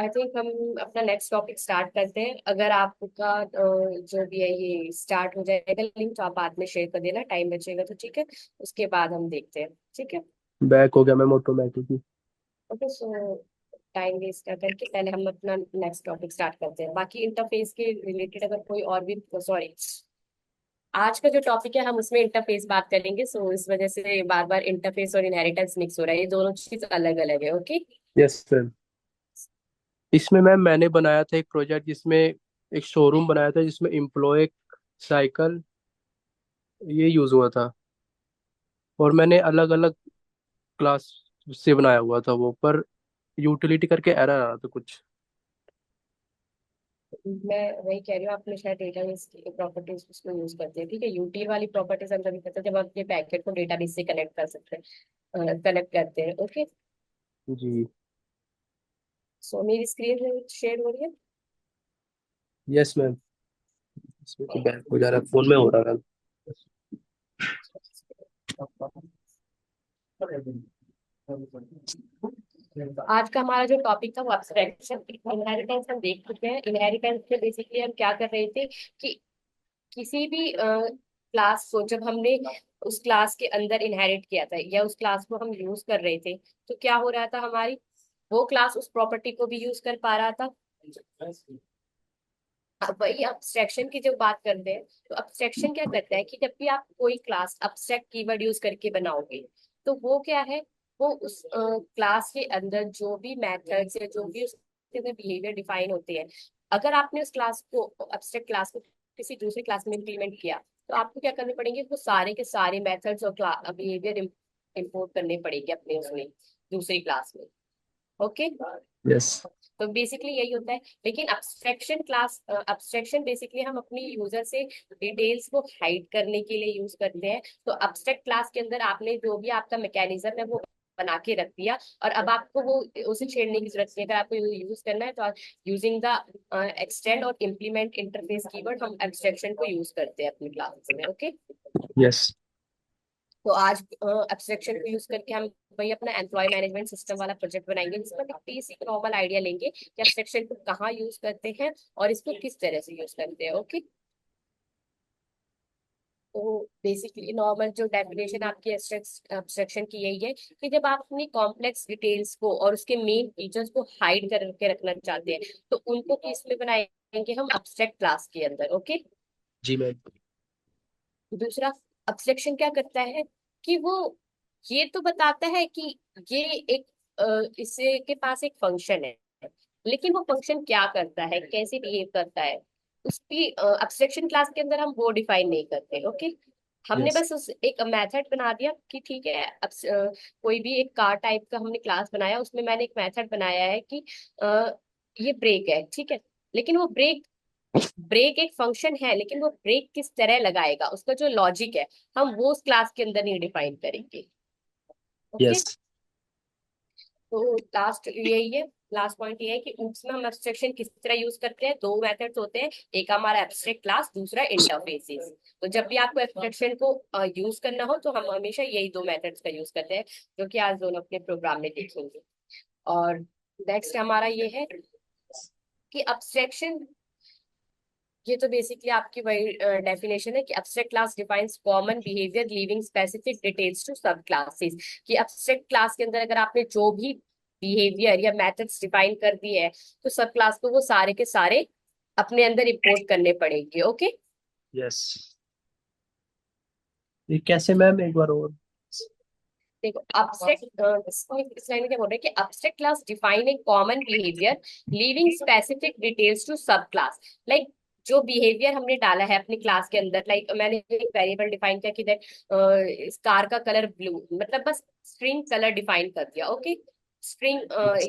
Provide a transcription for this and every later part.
I think हम अपना next topic start करते हैं। अगर आपका जो भी है ये स्टार्ट हो जाएगा लिंक, तो आप बाद में शेयर कर देना, टाइम बचेगा तो ठीक है। उसके बाद हम देखते हैं। ठीक है। बैक हो गया मैम ऑटोमेटिक ही। ओके, सो टाइम वेस्ट कर करके पहले हम अपना नेक्स्ट टॉपिक स्टार्ट करते हैं। बाकी इंटरफेस के रिलेटेड अगर कोई और भी, सॉरी, आज का जो टॉपिक है हम उसमें इंटरफेस बात करेंगे। सो इस वजह से बार बार इंटरफेस और इनहेरिटेंस मिक्स हो रहा है, ये दोनों चीज अलग अलग है। ओके। Yes ma'am. इसमें मैम मैंने बनाया था एक प्रोजेक्ट जिसमें एक शोरूम बनाया था जिसमें एम्प्लॉय साइकिल ये यूज हुआ था। और मैंने अलग अलग क्लास से बनाया हुआ था वो, पर यूटिलिटी करके एरर आ रहा था कुछ। मैं वही कह रही हूँ, आपने शायद डेटाबेस की प्रॉपर्टीज उसको यूज करते हैं। ठीक है, यूटिल वाली प्रॉपर्टीज हम तभी करते हैं जब आप अपने पैकेट को डेटाबेस से कनेक्ट कर सकते हैं, कनेक्ट करते हैं। ओके। जी। सो मेरी स्क्रीन शेयर हो रही है। Yes ma'am. इसमें तो बैक हो जा रहा है, फोन में हो रहा है। तो आज का हमारा जो टॉपिक था वो एब्स्ट्रैक्शन इनहेरिटेंस हम देख चुके हैं। इनहेरिटेंस से बेसिकली हम क्या कर रहे थे कि किसी भी क्लास को जब हमने उस क्लास के अंदर इनहेरिट किया था या उस क्लास को हम यूज कर रहे थे, तो क्या हो रहा था, हमारी वो क्लास उस प्रॉपर्टी को भी यूज कर पा रहा था। अब वही अब्स्ट्रैक्शन की जब बात करते हैं, तो अब्स्ट्रैक्शन क्या करता है कि जब भी आप कोई क्लास अब्स्ट्रैक्ट कीवर्ड यूज करके बनाओगे, तो वो क्या है, वो उस क्लास के अंदर जो भी मेथड्स या जो भी उसके अंदर बिहेवियर डिफाइन होते हैं, अगर आपने उस क्लास को, अब्स्ट्रैक्ट क्लास को किसी दूसरी क्लास में इम्प्लीमेंट किया, तो आपको क्या करने पड़ेंगे, वो सारे के सारे मेथड्स और बिहेवियर इम्पोर्ट करने पड़ेंगे अपने उसमें दूसरी क्लास में। ओके। यस। तो बेसिकली यही होता है। लेकिन अब्स्ट्रैक्शन बेसिकली हम अपनी यूजर से डिटेल्स को हाइड करने के लिए यूज करते हैं। तो अब्स्ट्रैक्ट क्लास के अंदर आपने जो भी आपका मैकेनिज्म है वो बना के रख दिया, और अब आपको वो उसे छेड़ने की जरूरत नहीं है। अगर आपको यूज करना है तो यूजिंग द एक्सटेंड और इम्प्लीमेंट इंटरफेस कीवर्ड हम एब्स्ट्रैक्शन को यूज करते हैं अपनी क्लास में। ओके। यस। तो आज एब्स्ट्रैक्शन को यूज करके हम वही अपना एम्प्लॉय मैनेजमेंट सिस्टम वाला प्रोजेक्ट बनाएंगे, जिसमें एक बेसिक नॉर्मल आइडिया लेंगे कि एब्स्ट्रैक्शन को कहाँ यूज करते हैं और इसको किस तरह से यूज करते हैं। ओके। तो बेसिकली नॉर्मल जो डेफिनेशन आपकी एब्स्ट्रैक्शन की यही है कि जब आप अपनी कॉम्प्लेक्स डिटेल्स को और उसके मेन फीचर्स को हाइड करके रखना चाहते हैं, तो उनको किस में बनाएंगे हम, अब्स्ट्रैक्ट क्लास के अंदर। ओके। जी मैम। दूसरा, अब्स्ट्रैक्शन क्या करता है कि वो ये तो बताता है कि ये एक इससे के पास एक फंक्शन है, लेकिन वो फंक्शन क्या करता है, कैसे बिहेव करता है, उसकी अब्स्ट्रैक्शन क्लास के अंदर हम वो डिफाइन नहीं करते। ओके। हमने यस। बस उस एक मेथड बना दिया कि ठीक है, अब कोई भी एक कार टाइप का हमने क्लास बनाया, उसमें मैंने एक मेथड बनाया है कि ये ब्रेक है, ठीक है। लेकिन वो ब्रेक ब्रेक एक फंक्शन है, लेकिन वो ब्रेक किस तरह लगाएगा, उसका जो लॉजिक है, हम वो उस क्लास के अंदर नहीं डिफाइन करेंगे। ओके। यस। तो लास्ट यही है, लास्ट पॉइंट ये है कि उसमें हम एब्स्ट्रैक्शन किस तरह यूज करते हैं। दो मेथड्स होते हैं, एक हमारा एब्स्ट्रैक्ट क्लास, दूसरा इंटरफेसेस। तो जब भी आपको एब्स्ट्रैक्शन को यूज करना हो, तो हम हमेशा यही दो मेथड्स का यूज करते हैं, जो कि आज दोनों अपने प्रोग्राम में देखेंगे। और नेक्स्ट हमारा ये है कि अब्स्ट्रैक्शन, ये तो बेसिकली आपकी वही डेफिनेशन है कि abstract class defines common behaviour leaving specific details to subclasses. कि एब्स्ट्रैक्ट क्लास के अंदर अगर आपने जो भी बिहेवियर या मेथड्स डिफाइन कर दिए हैं, तो सब क्लास को वो सारे के सारे अपने अंदर इंपोर्ट करने पड़ेंगे। ओके। यस। ये कैसे मैम, एक बार और? देखो, अब्स्ट्रैक्ट इस लाइन में क्या बोल रहे हैं कि abstract class define a common behaviour leaving specific details to subclass. Like जो बिहेवियर हमने डाला है अपनी क्लास के अंदर, लाइक मैंने एक वेरिएबल डिफाइन किया कि दैट इस कार का कलर ब्लू, मतलब बस स्ट्रिंग कलर डिफाइन कर दिया। ओके। स्ट्रिंग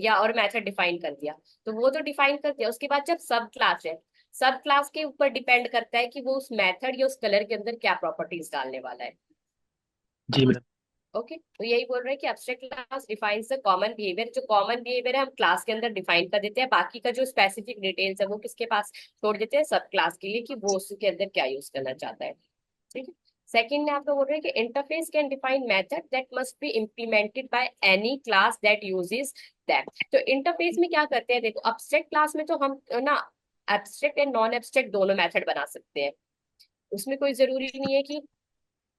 या और मेथड डिफाइन कर दिया, तो वो तो डिफाइन कर दिया। उसके बाद जब सब क्लास है, सब क्लास के ऊपर डिपेंड करता है कि वो उस मेथड या उस कलर के अंदर क्या प्रॉपर्टीज डालने वाला है। जी मैम। ओके। तो यही बोल रहे हैं कि abstract class defines the common behaviour. जो कॉमन बिहेवियर है हम क्लास के अंदर डिफाइन कर देते हैं, बाकी का जो स्पेसिफिक डिटेल्स है वो किसके पास छोड़ देते हैं, सब क्लास के लिए, कि वो उसके अंदर क्या यूज करना चाहता है। ठीक है। सेकंड में आपको बोल रहे हैं कि interface can define method that must be implemented by any class that uses them. तो इंटरफेस में क्या करते हैं, देखो एब्स्ट्रैक्ट क्लास में तो हम ना एब्स्ट्रैक्ट एंड नॉन एब्स्ट्रैक्ट दोनों मेथड बना सकते हैं। उसमें कोई जरूरी नहीं है कि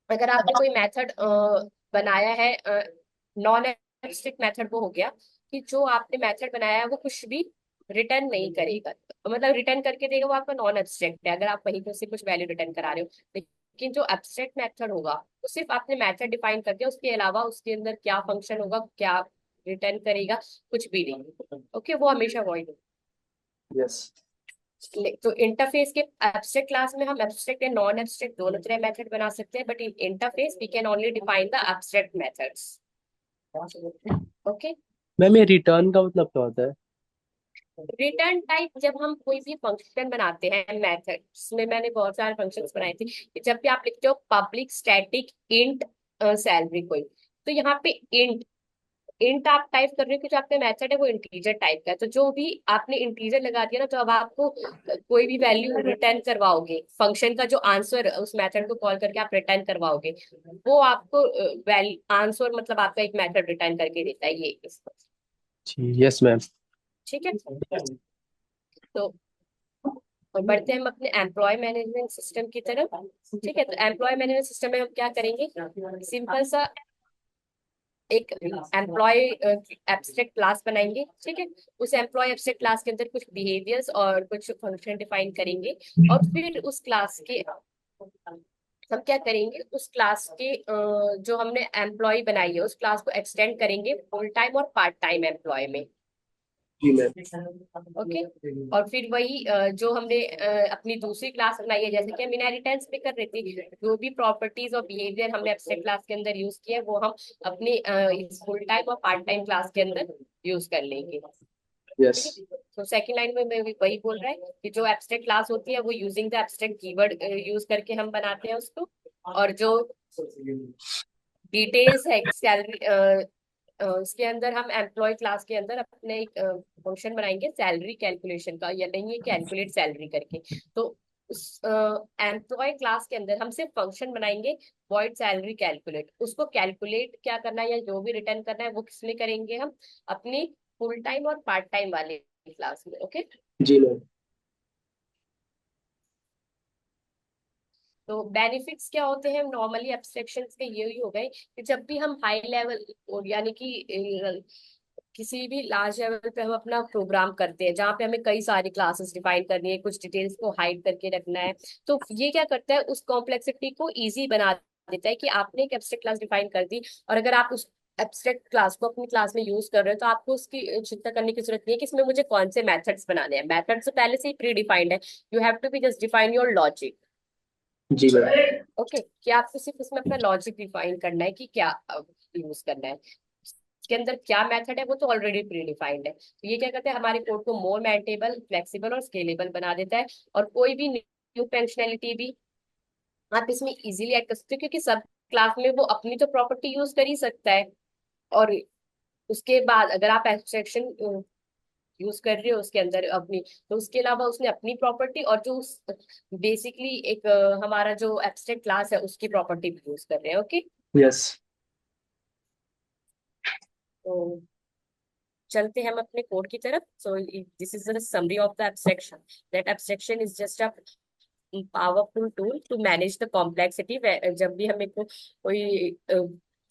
अगर आपने कोई मेथड बनाया है, नॉन एब्स्ट्रैक्ट मेथड वो हो गया कि जो आपने मेथड बनाया है वो कुछ भी रिटर्न नहीं करेगा, मतलब रिटर्न करके देगा वो आपका नॉन एब्स्ट्रैक्ट है, अगर आप वहीं पर से कुछ वैल्यू रिटर्न करा रहे हो। लेकिन जो एब्स्ट्रैक्ट मेथड होगा वो सिर्फ आपने मेथड डिफाइन कर दिया, उसके अलावा उसके अंदर क्या फंक्शन होगा, क्या रिटर्न करेगा, कुछ भी नहीं। ओके, वो हमेशा वॉइड। यस। तो इंटरफेस के एब्स्ट्रैक्ट क्लास में हम एब्स्ट्रैक्ट एंड नॉन एब्स्ट्रैक्ट दोनों तरह मेथड बना सकते हैं, but in interface we can only define the abstract methods. Okay. Ma'am ये रिटर्न का मतलब क्या होता है? रिटर्न टाइप, जब हम कोई भी फंक्शन बनाते हैं मेथड्स में, मैंने बहुत सारे फंक्शंस बनाए थे, जब भी आप लिखते हो पब्लिक स्टैटिक इंट सैलरी कोई, तो यहाँ पे इंट इंट आप टाइप कर रहे हो कि जो आपका मेथड है वो इंटीजर टाइप का है, तो जो भी आपने इंटीजर लगा दिया ना, तो अब आपको कोई भी वैल्यू रिटर्न करवाओगे, फंक्शन का जो आंसर उस मेथड को कॉल करके आप रिटर्न करवाओगे, वो आपको वैल्यू आंसर मतलब आपका एक मेथड रिटर्न करके देता है ये जी यस मैम। ठीक है। तो और बढ़ते हैं हम अपने एम्प्लॉय मैनेजमेंट सिस्टम की तरफ। ठीक है, तो एम्प्लॉय मैनेजमेंट सिस्टम में हम क्या करेंगे, सिंपल सा एक एम्प्लॉय एब्स्ट्रैक्ट क्लास बनाएंगे। ठीक है, उस एम्प्लॉय एब्स्ट्रैक्ट क्लास के अंदर कुछ बिहेवियर्स और कुछ फंक्शन डिफाइन करेंगे, और फिर उस क्लास के हम क्या करेंगे, उस क्लास के जो हमने एम्प्लॉय बनाई है उस क्लास को एक्सटेंड करेंगे फुल टाइम और पार्ट टाइम एम्प्लॉय में। जी मैम। ओके, और फिर वही जो हमने अपनी दूसरी क्लास बनाई है, जैसे कि हम इनहेरिटेंस पे कर रहे थे, जो भी प्रॉपर्टीज और बिहेवियर हमने एब्स्ट्रैक्ट क्लास के अंदर यूज किया है वो हम अपने फुल टाइम और पार्ट टाइम क्लास के अंदर यूज कर लेंगे। यस। ठीक है, तो सेकंड लाइन में मैं भी वही बोल रहा है कि जो एब्स्ट्रैक्ट क्लास होती है वो using the abstract keyword use करके हम बनाते हैं उसको, और जो डिटेल्स है सैलरी, उसके अंदर हम एम्प्लॉय क्लास के अंदर अपने एक फंक्शन बनाएंगे सैलरी कैलकुलेशन का, या नहीं है कैलकुलेट सैलरी करके। तो उस एम्प्लॉय क्लास के अंदर हम सिर्फ फंक्शन बनाएंगे वॉइड सैलरी कैलकुलेट, उसको कैलकुलेट क्या करना है या जो भी रिटर्न करना है वो किसमें करेंगे हम, अपनी फुल टाइम और पार्ट टाइम वाले क्लास में। ओके, जी मैम। तो बेनिफिट्स क्या होते हैं नॉर्मली एब्स्ट्रैक्शंस के, ये ही हो गए कि जब भी हम हाई लेवल यानी कि किसी भी लार्ज लेवल पे हम अपना प्रोग्राम करते हैं जहाँ पे हमें कई सारी क्लासेस डिफाइन करनी है, कुछ डिटेल्स को हाइड करके रखना है, तो ये क्या करता है उस कॉम्प्लेक्सिटी को इजी बना देता है कि आपने एक एब्स्ट्रैक्ट क्लास डिफाइन कर दी, और अगर आप उस एब्स्ट्रैक्ट क्लास को अपनी क्लास में यूज कर रहे हो तो आपको उसकी चिंता करने की जरूरत नहीं है कि इसमें मुझे कौन से मेथड्स बनाने हैं, मेथड्स तो पहले से ही प्री डिफाइंड है, you have to be just define your logic. जी मैम। ओके, कि आपको सिर्फ उसमें अपना लॉजिक डिफाइन करना है कि क्या यूज करना है, इसके अंदर क्या मेथड है वो तो ऑलरेडी प्री डिफाइंड है, तो ये क्या करते हैं हमारे कोड को मोर मेंटेबल, फ्लेक्सिबल और स्केलेबल बना देता है, और कोई भी न्यू फंक्शनैलिटी भी आप इसमें इजीली ऐड कर सकते हो, क्योंकि सब क्लास में वो अपनी तो प्रॉपर्टी यूज कर ही सकता है, और उसके बाद अगर आप एब्स्ट्रैक्शन यूज कर रहे हो उसके अंदर अपनी, तो उसके अलावा उसने अपनी प्रॉपर्टी और जो उस बेसिकली एक हमारा जो एब्स्ट्रैक्ट क्लास है उसकी प्रॉपर्टी भी यूज कर रहे हैं। Okay, yes. तो चलते हैं हम अपने कोड की तरफ। So this is the summary of the abstraction, that abstraction is just a powerful tool to manage the complexity. जब भी हमें कोई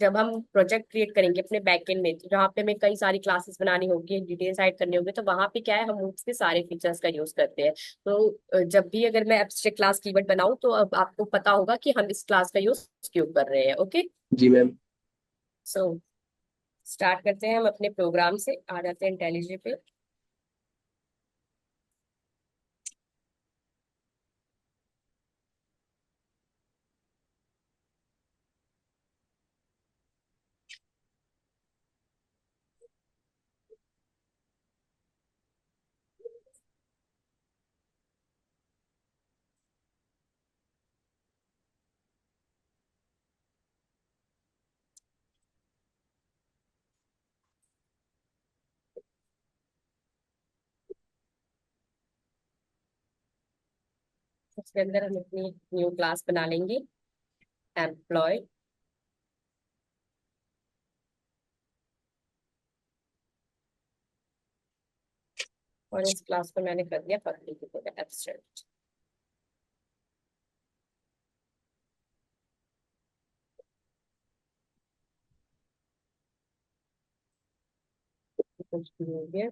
जब हम प्रोजेक्ट क्रिएट करेंगे अपने बैकएंड में, तो जहाँ पे हमें कई सारी क्लासेस बनानी होगी, डिटेल्स ऐड करने होंगे, तो वहां पे क्या है हम उसके सारे फीचर्स का यूज करते हैं। तो जब भी अगर मैं एब्स्ट्रैक्ट क्लास कीवर्ड बनाऊं तो अब आपको पता होगा कि हम इस क्लास का यूज क्यों कर रहे हैं। ओके, जी मैम। सो स्टार्ट करते हैं हम अपने प्रोग्राम से, आ जाते हैं इंटेलिजेंट पे। उसके अंदर हम अपनी न्यू क्लास बना लेंगे। एम्प्लॉय, और इस क्लास को मैंने कर दिया पब्लिक एब्स्ट्रैक्ट। कुछ भी हो गया।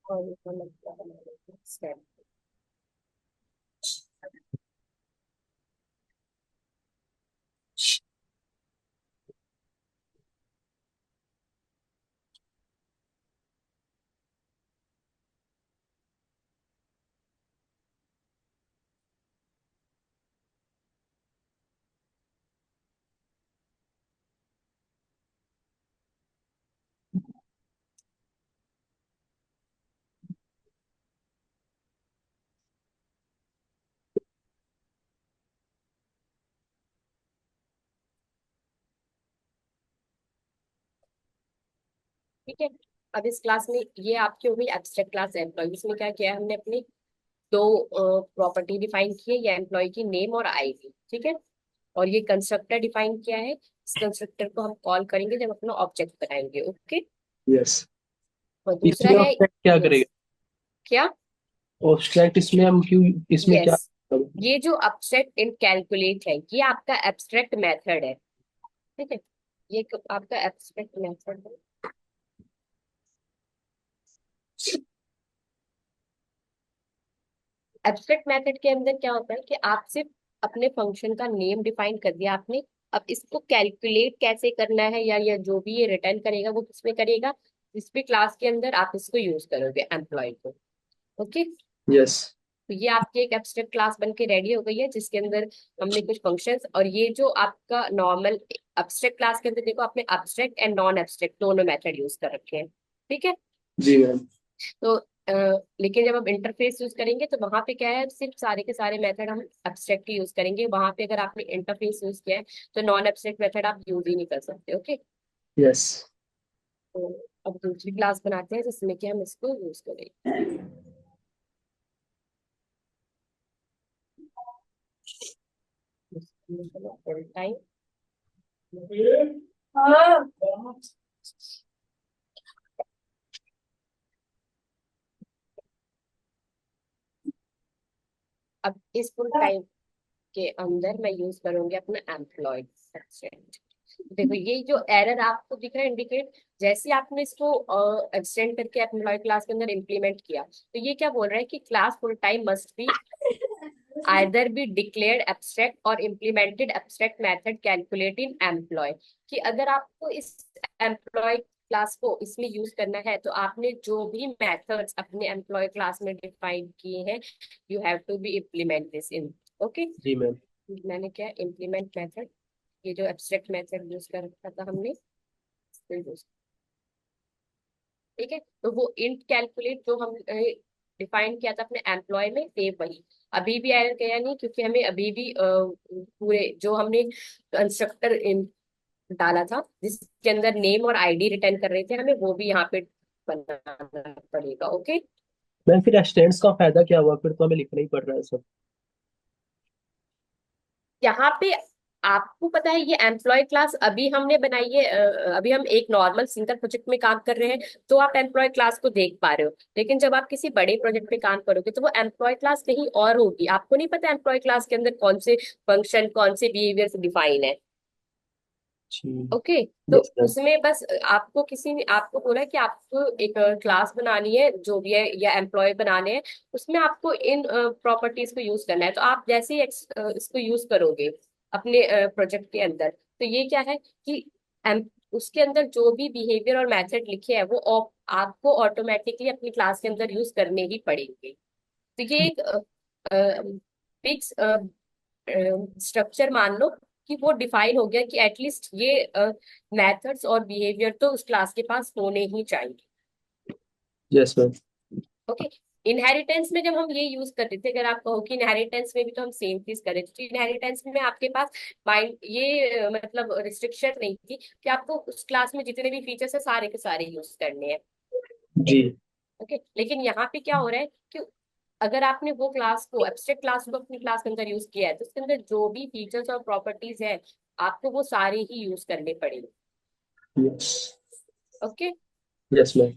और इसका मतलब स्टेप। ठीक है। अब इस क्लास में ये आपकी हो गई एब्स्ट्रैक्ट क्लास एम्प्लॉय। इसमें क्या किया है हमने, अपनी दो प्रॉपर्टी डिफाइन की है, ये एम्प्लॉय की नेम और आईडी। ठीक है। और ये कंस्ट्रक्टर डिफाइन किया है, इस कंस्ट्रक्टर को हम कॉल करेंगे जब अपना ऑब्जेक्ट बनाएंगे। ओके। यस। और दूसरा इसमें है, ऑब्जेक्ट क्या करेगा? यस, क्या, ऑब्जेक्ट इसमें हम क्यों, इसमें क्या? यस, ये जो एब्स्ट्रैक्ट इन कैलकुलेट है ये आपका एब्स्ट्रैक्ट मेथड है। ठीक है, ये आपका एब्स्ट्रैक्ट मेथड है। एब्स्ट्रैक्ट मेथड के अंदर क्या होता है कि आप सिर्फ अपने फंक्शन का नेम डिफाइन कर दिया आपने। अब इसको कैलकुलेट कैसे करना है, या जो भी ये रिटर्न करेगा वो किसमें करेगा, जिस भी क्लास के अंदर आप इसको यूज करोगे एम्प्लॉय को। ओके। यस। तो ये आपकी एक एब्स्ट्रैक्ट क्लास बन के रेडी हो गई है, जिसके अंदर हमने कुछ फंक्शंस, और ये जो आपका नॉर्मल एब्स्ट्रैक्ट क्लास के अंदर देखो आपने एब्स्ट्रैक्ट एंड नॉन एब्स्ट्रैक्ट दोनों मेथड यूज कर रखे हैं। ठीक है। जी मैम। तो लेकिन जब हम इंटरफेस यूज करेंगे तो वहां पे क्या है, सिर्फ सारे के सारे मेथड हम एब्स्ट्रैक्ट ही यूज करेंगे। वहां पे अगर आपने इंटरफेस यूज किया है तो नॉन एब्स्ट्रैक्ट मेथड आप यूज ही नहीं कर सकते। ओके। यस। तो अब दूसरी क्लास बनाते हैं जिसमें कि हम इसको यूज करेंगे। टाइम। अब इस फुल टाइम के अंदर मैं यूज करूंगी अपना एम्प्लॉय सेक्शन। देखो ये जो एरर आपको दिख रहा है इंडिकेट, जैसे आपने इसको एक्सटेंड करके एम्प्लॉय क्लास के अंदर इम्प्लीमेंट किया, तो ये क्या बोल रहा है कि class full time must be either be declared abstract or implemented abstract method calculate in employee। कि अगर आपको इस एम्प्लॉय क्लास को इसमें यूज करना है तो आपने जो भी मेथड्स अपने एम्प्लॉय क्लास में डिफाइन किए हैं, you have to be implement this in. Okay, जी मैम। मैंने क्या इम्प्लीमेंट मेथड, ये जो एब्स्ट्रैक्ट मेथड यूज कर रखा था हमने, ठीक है, तो वो इंट कैलकुलेट जो हम डिफाइन किया था अपने एम्प्लॉय में, सेम वही अभी भी एरर गया नहीं, क्योंकि हमें अभी भी पूरे जो हमने कंस्ट्रक्टर डाला था जिसके अंदर नेम और आईडी रिटर्न कर रहे थे, हमें वो भी यहाँ पे बनाना पड़ेगा। ओके, मैम फिर एक्सटेंड्स का फायदा क्या हुआ, फिर तो हमें लिखना ही पड़ रहा है सब। यहाँ पे आपको पता है ये एम्प्लॉय क्लास अभी हमने बनाई है, अभी हम एक नॉर्मल सिंगल प्रोजेक्ट में काम कर रहे हैं, तो आप एम्प्लॉय क्लास को देख पा रहे हो, लेकिन जब आप किसी बड़े प्रोजेक्ट में काम करोगे तो वो एम्प्लॉय क्लास कहीं और होगी, आपको नहीं पता एम्प्लॉय क्लास के अंदर कौन से फंक्शन कौन से बिहेवियर डिफाइन है। जी। ओके, तो यस मैम। उसमें बस आपको किसी ने आपको बोला कि आपको एक क्लास बनानी है जो भी है या एम्प्लॉय बनाने हैं, उसमें आपको इन प्रॉपर्टीज को यूज करना है, तो आप जैसे ही इसको यूज करोगे अपने प्रोजेक्ट के अंदर, तो ये क्या है कि उसके अंदर जो भी बिहेवियर और मेथड लिखे हैं वो आपको ऑटोमेटिकली अपनी क्लास के अंदर यूज करने ही पड़ेंगे। तो ये एक फिक्स स्ट्रक्चर मान लो कि वो डिफाइन हो गया कि एटलीस्ट ये मेथड्स और बिहेवियर तो उस क्लास के पास होने ही चाहिए। Yes ma'am. ओके, इनहेरिटेंस में जब हम ये यूज कर रहे थे, अगर आप कहो कि इनहेरिटेंस में भी तो हम सेम चीज कर रहे थे, तो इनहेरिटेंस में आपके पास माइंड ये मतलब रिस्ट्रिक्शन नहीं थी कि आपको उस क्लास में जितने भी फीचर्स है सारे के सारे यूज करने हैं। जी। ओके, लेकिन यहाँ पे क्या हो रहा है कि अगर आपने वो क्लास को एब्स्ट्रैक्ट क्लास को अपनी क्लास के अंदर यूज किया है, तो उसके अंदर जो भी फीचर्स और प्रॉपर्टीज है आपको वो सारे ही यूज करने पड़ेंगे। यस। Okay, yes ma'am.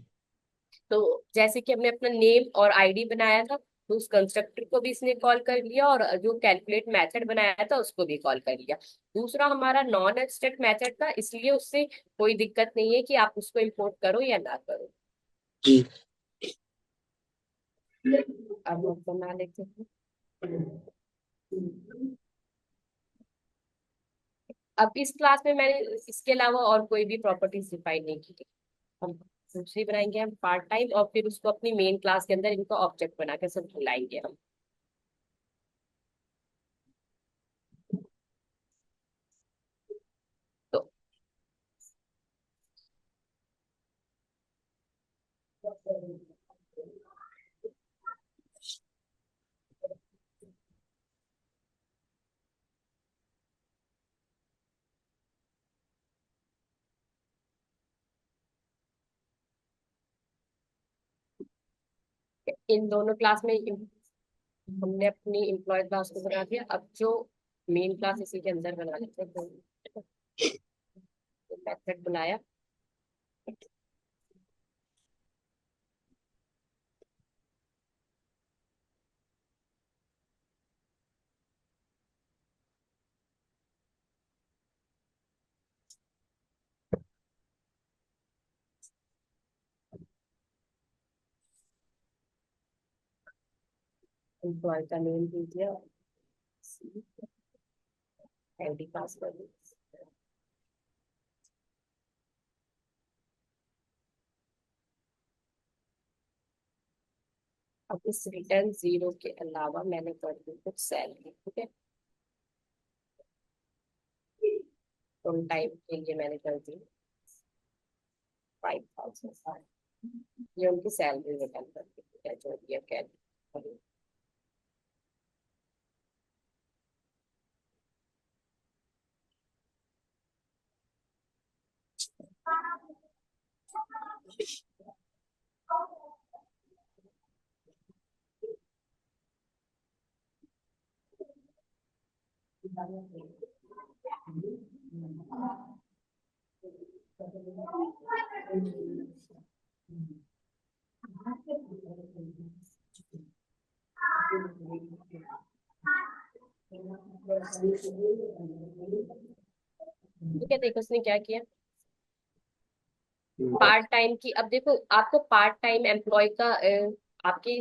तो जैसे कि हमने अपना नेम और आईडी बनाया था, तो उस कंस्ट्रक्टर को भी इसने कॉल कर लिया, और जो कैलकुलेट मेथड बनाया था उसको भी कॉल कर लिया। दूसरा हमारा नॉन एब्स्ट्रैक्ट मेथड था, इसलिए उससे कोई दिक्कत नहीं है कि आप उसको इम्पोर्ट करो या ना करो। जी। अब हम बना लेते हैं। अब इस क्लास में मैंने इसके अलावा और कोई भी प्रॉपर्टीज डिफाइन नहीं की थी। हम दूसरी बनाएंगे हम पार्ट टाइम, और फिर उसको अपनी मेन क्लास के अंदर इनको ऑब्जेक्ट बना के सब बुलाएंगे हम। तो इन दोनों क्लास में हमने अपनी एम्प्लॉय क्लास को बना दिया, अब जो मेन क्लास इसी के अंदर बना लेते हैं। मेथड बनाया, एम्प्लॉय का नेम दे दिया, आईडी पासवर्ड। अब इस रिटर्न जीरो के अलावा मैंने कर दी कुछ सैलरी, ठीक है, फुल टाइम के लिए मैंने कर दी 5,000, ये उनकी सैलरी रिटर्न कर दी, ठीक है, जो भी है कैलकुलेट। ठीक है, देखो उसने क्या किया। हम्म। पार्ट टाइम की, अब देखो आपको पार्ट टाइम एम्प्लॉय का आपके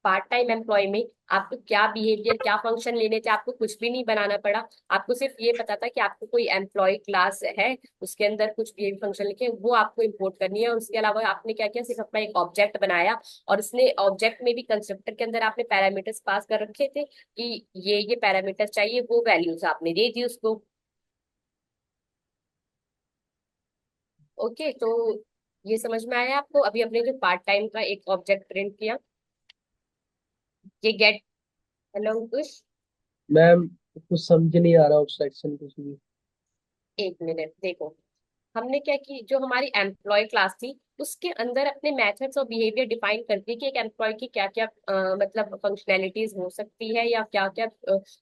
पार्ट टाइम एम्प्लॉय में आपको क्या बिहेवियर, क्या फंक्शन लेने थे, आपको कुछ भी नहीं बनाना पड़ा। आपको सिर्फ ये पता था कि आपको कोई एम्प्लॉय क्लास है, उसके अंदर कुछ बिहेवियर फंक्शन लिखे वो आपको इंपोर्ट करनी है। और उसके अलावा आपने क्या किया, सिर्फ अपना एक ऑब्जेक्ट बनाया, और उसने ऑब्जेक्ट में भी कंस्ट्रक्टर के अंदर आपने पैरामीटर्स पास कर रखे थे कि ये पैरामीटर चाहिए, वो वैल्यूज आपने दे दी उसको। ओके, तो ये समझ में आया आपको। अभी अपने जो पार्ट टाइम का एक ऑब्जेक्ट प्रिंट किया, ये गेट। हेलो अंकुश, मैम कुछ समझ नहीं आ रहा उस सेक्शन कुछ भी। एक मिनट देखो। हमने क्या की, जो हमारी एम्प्लॉय क्लास थी उसके अंदर अपने मेथड्स और बिहेवियर डिफाइन कर दिए कि एक एम्प्लॉय की क्या क्या मतलब फंक्शनैलिटीज हो सकती है, या क्या क्या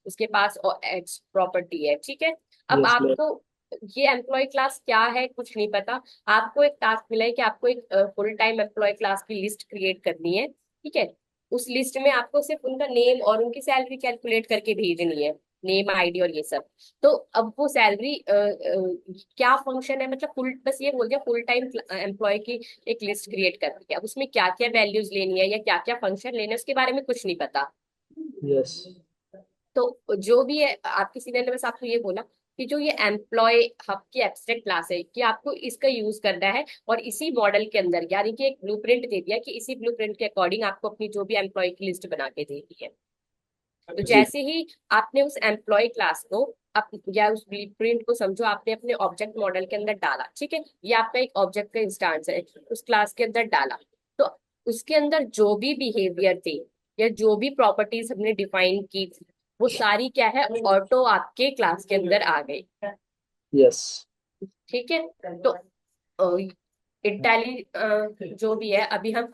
उसके पास प्रॉपर्टी है। ठीक है, अब यस मैम। आपको ये एम्प्लॉय क्लास क्या है कुछ नहीं पता। आपको एक टास्क मिला है कि आपको एक फुल टाइम एम्प्लॉय क्लास की लिस्ट क्रिएट करनी है। ठीक है, उस लिस्ट में आपको सिर्फ उनका नेम और उनकी सैलरी कैलकुलेट करके भेजनी है, नेम आईडी और ये सब। तो अब वो सैलरी क्या फंक्शन है, मतलब फुल, बस ये बोल दिया फुल टाइम एम्प्लॉय की एक लिस्ट क्रिएट कर दी। अब उसमें क्या क्या वैल्यूज लेनी है या क्या क्या फंक्शन लेने हैं उसके बारे में कुछ नहीं पता। यस। तो जो भी है, आपके सीनियर ने बस आपको ये बोला कि जो ये एम्प्लॉय हब की एब्स्ट्रैक्ट क्लास है कि आपको इसका यूज करना है, और इसी मॉडल के अंदर, यानी कि एक ब्लूप्रिंट दे दिया कि इसी ब्लूप्रिंट के अकॉर्डिंग आपको अपनी जो भी एम्प्लॉय की लिस्ट बना के दे दी है। तो जी। जैसे ही आपने उस एम्प्लॉय क्लास को या उस ब्लूप्रिंट को समझो आपने अपने ऑब्जेक्ट मॉडल के अंदर डाला, ठीक है, ये आपका एक ऑब्जेक्ट का इंस्टांस है, उस क्लास के अंदर डाला, तो उसके अंदर जो भी बिहेवियर थे या जो भी प्रॉपर्टीज हमने डिफाइन की थी, वो सारी क्या है, ऑटो आपके क्लास के अंदर आ गई। यस। ठीक है, तो इंटेली जो भी है, अभी हम